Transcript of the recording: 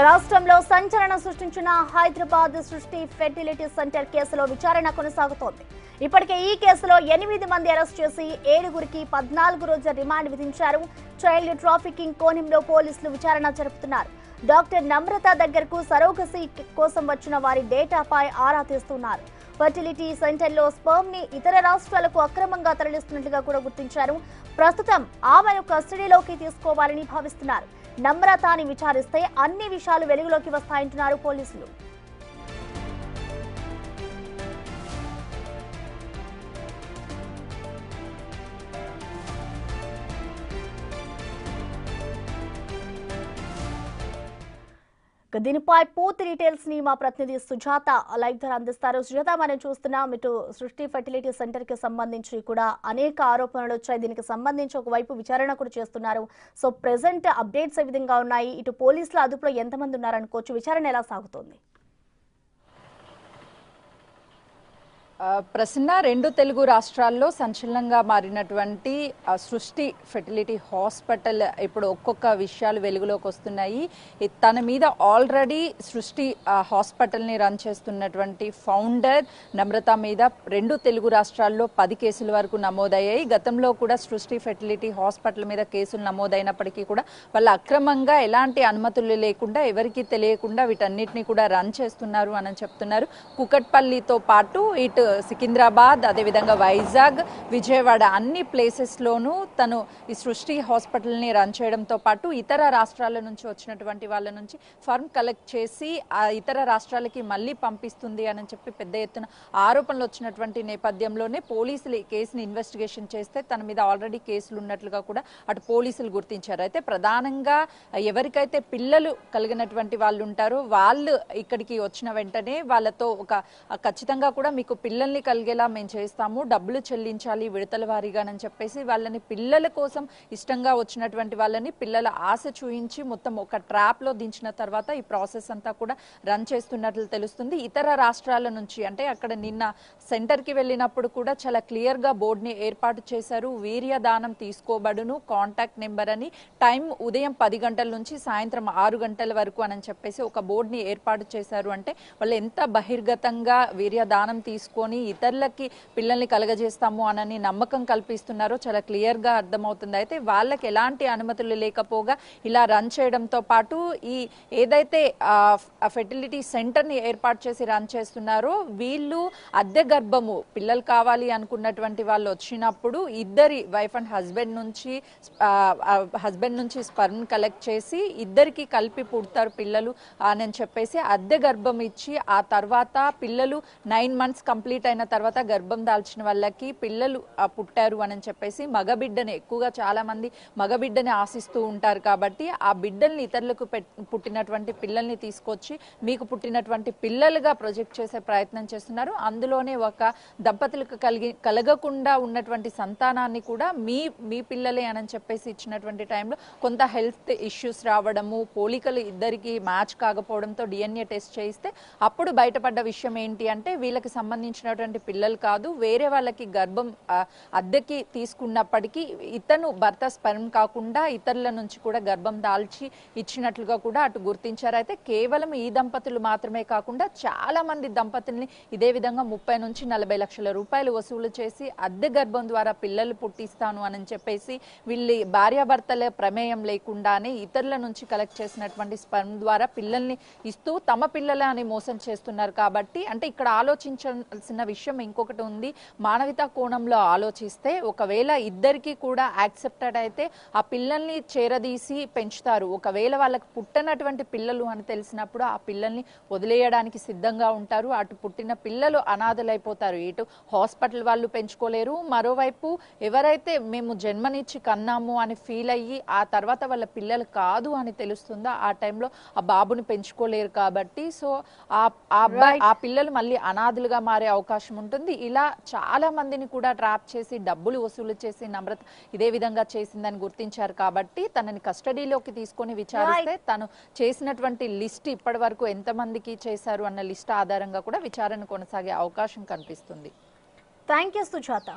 రాష్ట్రంలో సంచలనం సృష్టించిన హైదరాబాద్ సృష్టి ఫెర్టిలిటీ సెంటర్ కేసులో విచారణ కొనసాగుతోంది. ఇప్పటికే ఈ కేసులో 8 మంది అరెస్ట్ చేసి 7గురికి 14 రోజుల రిమాండ్ విధించారు. చైల్డ్ ట్రాఫికింగ్ కోణంలో పోలీసులు విచారణ జరుపుతున్నారు. డాక్టర్ నమ్రత దగ్గరకు సరోగసీ కోసం వచ్చిన వారి డేటాపై ఆరా తీస్తున్నారు. ఫెర్టిలిటీ సెంటర్లో స్పర్మ్ ని ఇతర రాష్ట్రాలకు అక్రమంగా తరలిస్తున్నట్లుగా కూడా గుర్తించారు. ప్రస్తుతం ఆమెను కస్టడీలోకి తీసుకోవాలని భావిస్తున్నారు. నమ్రతాని విచారిస్తే అన్ని విషయాలు వెలుగులోకి వస్తాయంటున్నారు పోలీసులు. దీనిపై పూర్తి డీటెయిల్స్ ని మా ప్రతినిధి సుజాత లైవ్ ద్వారా అందిస్తారు. సుజాత, మనం చూస్తున్నాం ఇటు సృష్టి ఫెర్టిలిటీ సెంటర్ కి సంబంధించి కూడా అనేక ఆరోపణలు వచ్చాయి. దీనికి సంబంధించి ఒకవైపు విచారణ కూడా చేస్తున్నారు. సో ప్రెసెంట్ అప్డేట్స్ ఏ విధంగా ఉన్నాయి? ఇటు పోలీసుల అదుపులో ఎంతమంది ఉన్నారనుకోవచ్చు? విచారణ ఎలా సాగుతోంది? ప్రసన్న, 2 తెలుగు రాష్ట్రాల్లో సంచలనంగా మారినటువంటి సృష్టి ఫెర్టిలిటీ హాస్పిటల్ ఇప్పుడు ఒక్కొక్క విషయాలు వెలుగులోకి వస్తున్నాయి. తన మీద ఆల్రెడీ సృష్టి హాస్పిటల్ని రన్ చేస్తున్నటువంటి ఫౌండర్ నమ్రత మీద 2 తెలుగు రాష్ట్రాల్లో 10 కేసుల వరకు నమోదయ్యాయి. గతంలో కూడా సృష్టి ఫెర్టిలిటీ హాస్పిటల్ మీద కేసులు నమోదైనప్పటికీ కూడా వాళ్ళు అక్రమంగా ఎలాంటి అనుమతులు లేకుండా ఎవరికి తెలియకుండా వీటన్నిటిని కూడా రన్ చేస్తున్నారు అని చెప్తున్నారు. కుకట్పల్లితో పాటు ఇటు సికింద్రాబాద్, అదేవిధంగా వైజాగ్, విజయవాడ అన్ని ప్లేసెస్లోనూ తను ఈ సృష్టి హాస్పిటల్ని రన్ చేయడంతో పాటు ఇతర రాష్ట్రాల నుంచి వచ్చినటువంటి వాళ్ళ నుంచి ఫర్మ్ కలెక్ట్ చేసి ఆ ఇతర రాష్ట్రాలకి మళ్ళీ పంపిస్తుంది అని చెప్పి పెద్ద ఎత్తున ఆరోపణలు వచ్చినటువంటి నేపథ్యంలోనే పోలీసులు ఈ కేసుని ఇన్వెస్టిగేషన్ చేస్తే తన మీద ఆల్రెడీ కేసులు ఉన్నట్లుగా కూడా అటు పోలీసులు గుర్తించారు. అయితే ప్రధానంగా ఎవరికైతే పిల్లలు కలిగినటువంటి వాళ్ళు ఉంటారో వాళ్ళు ఇక్కడికి వచ్చిన వెంటనే వాళ్ళతో ఖచ్చితంగా కూడా మీకు పిల్లల్ని కలిగేలా మేము చేస్తాము, డబ్బులు చెల్లించాలి విడతల వారీగానని చెప్పేసి వాళ్ళని పిల్లల కోసం ఇష్టంగా వచ్చినటువంటి వాళ్ళని పిల్లల ఆశ చూయించి మొత్తం ఒక ట్రాప్లో దించిన తర్వాత ఈ ప్రాసెస్ అంతా కూడా రన్ చేస్తున్నట్లు తెలుస్తుంది. ఇతర రాష్ట్రాల నుంచి అంటే అక్కడ నిన్న సెంటర్కి వెళ్ళినప్పుడు కూడా చాలా క్లియర్గా బోర్డుని ఏర్పాటు చేశారు. వీర్యదానం తీసుకోబడును, కాంటాక్ట్ నెంబర్ అని, టైం ఉదయం 10 గంటల నుంచి సాయంత్రం 6 గంటల వరకు అని చెప్పేసి ఒక బోర్డుని ఏర్పాటు చేశారు. అంటే వాళ్ళు ఎంత బహిర్గతంగా వీర్యదానం తీసుకొని ఇతరులకి పిల్లల్ని కలగజేస్తాము అని నమ్మకం కల్పిస్తున్నారో చాలా క్లియర్గా అర్థమవుతుంది. అయితే వాళ్ళకి ఎలాంటి అనుమతులు లేకపోగా ఇలా రన్ చేయడంతో పాటు ఈ ఏదైతే ఫెర్టిలిటీ సెంటర్ని ఏర్పాటు చేసి రన్ చేస్తున్నారో వీళ్ళు అద్దె గర్భము పిల్లలు కావాలి అనుకున్నటువంటి వాళ్ళు వచ్చినప్పుడు ఇద్దరి వైఫ్ అండ్ హస్బెండ్ నుంచి స్పర్మ్ కలెక్ట్ చేసి ఇద్దరికి కలిపి పుడతారు పిల్లలు అని చెప్పేసి అద్దె గర్భం ఇచ్చి ఆ తర్వాత పిల్లలు 9 months కంప్లీట్ అయిన తర్వాత గర్భం దాల్చిన వాళ్ళకి పిల్లలు పుట్టారు అని చెప్పేసి మగబిడ్డని ఎక్కువగా చాలా మంది మగబిడ్డని ఆశిస్తూ ఉంటారు. కాబట్టి ఆ బిడ్డల్ని ఇతరులకు పుట్టినటువంటి పిల్లల్ని తీసుకొచ్చి మీకు పుట్టినటువంటి పిల్లలుగా ప్రొజెక్ట్ చేసే ప్రయత్నం చేస్తున్నారు. అందులోనే ఒక దంపతులకు కలగకుండా ఉన్నటువంటి సంతానాన్ని కూడా మీ పిల్లలే అని చెప్పేసి ఇచ్చినటువంటి టైంలో కొంత హెల్త్ ఇష్యూస్ రావడము, పోలికలు ఇద్దరికి మ్యాచ్ కాకపోవడంతో DNA టెస్ట్ చేయిస్తే అప్పుడు బయటపడ్డ విషయం ఏంటి అంటే వీళ్ళకి సంబంధించినటువంటి పిల్లలు కాదు, వేరే వాళ్ళకి గర్భం అద్దెకి తీసుకున్నప్పటికీ ఇతను భర్త స్పర్మ్ కాకుండా ఇతరుల నుంచి కూడా గర్భం దాల్చి ఇచ్చినట్లుగా కూడా అటు గుర్తించారు. అయితే కేవలం ఈ దంపతులు మాత్రమే కాకుండా చాలా మంది దంపతుల్ని ఇదే విధంగా 30 నుంచి 40 లక్షల రూపాయలు వసూలు చేసి అద్దె గర్భం ద్వారా పిల్లలు పుట్టిస్తాను అని చెప్పేసి వీళ్ళ భార్యాభర్తల ప్రమేయం లేకుండానే ఇతరుల నుంచి కలెక్ట్ చేసినటువంటి స్పర్మ్ ద్వారా పిల్లల్ని ఇస్తూ తమ పిల్లల అని మోసం చేస్తున్నారు. కాబట్టి అంటే ఇక్కడ ఆలోచించాల్సిన విషయం ఇంకొకటి ఉంది. మానవతా కోణంలో ఆలోచిస్తే ఒకవేళ ఇద్దరికి కూడా యాక్సెప్టెడ్ అయితే ఆ పిల్లల్ని చేరదీసి పెంచుతారు. ఒకవేళ వాళ్ళకి పుట్టనటువంటి పిల్లలు అని తెలిసినప్పుడు ఆ పిల్లల్ని వదిలేయడానికి సిద్ధంగా ఉంటారు. అటు పుట్టిన పిల్లలు అనాథలైపోతారు. ఇటు హాస్పిటల్ వాళ్ళు పెంచుకోలేరు, మరోవైపు ఎవరైతే మేము జన్మనిచ్చి కన్నాము అని ఫీల్ అయ్యి ఆ తర్వాత వాళ్ళ పిల్లలు కాదు అని తెలుస్తుందో ఆ టైంలో ఆ బాబుని పెంచుకోలేరు. కాబట్టి సో ఆ పిల్లలు మళ్ళీ అనాథలుగా మారే అవకాశం ఉంటుంది. ఇలా చాలా మందిని కూడా ట్రాప్ చేసి డబ్బులు వసూలు చేసి నమ్రత ఇదే విధంగా చేసిందని గుర్తించారు. కాబట్టి తనని కస్టడీలోకి తీసుకొని విచారిస్తే తను చేసినటువంటి లిస్ట్ ఇప్పటి వరకు ఎంతమందికి చేశారు అన్న లిస్ట్ ఆధారంగా కూడా విచారణ కొనసాగే అవకాశం కనిపిస్తుంది. Thank you Sujatha.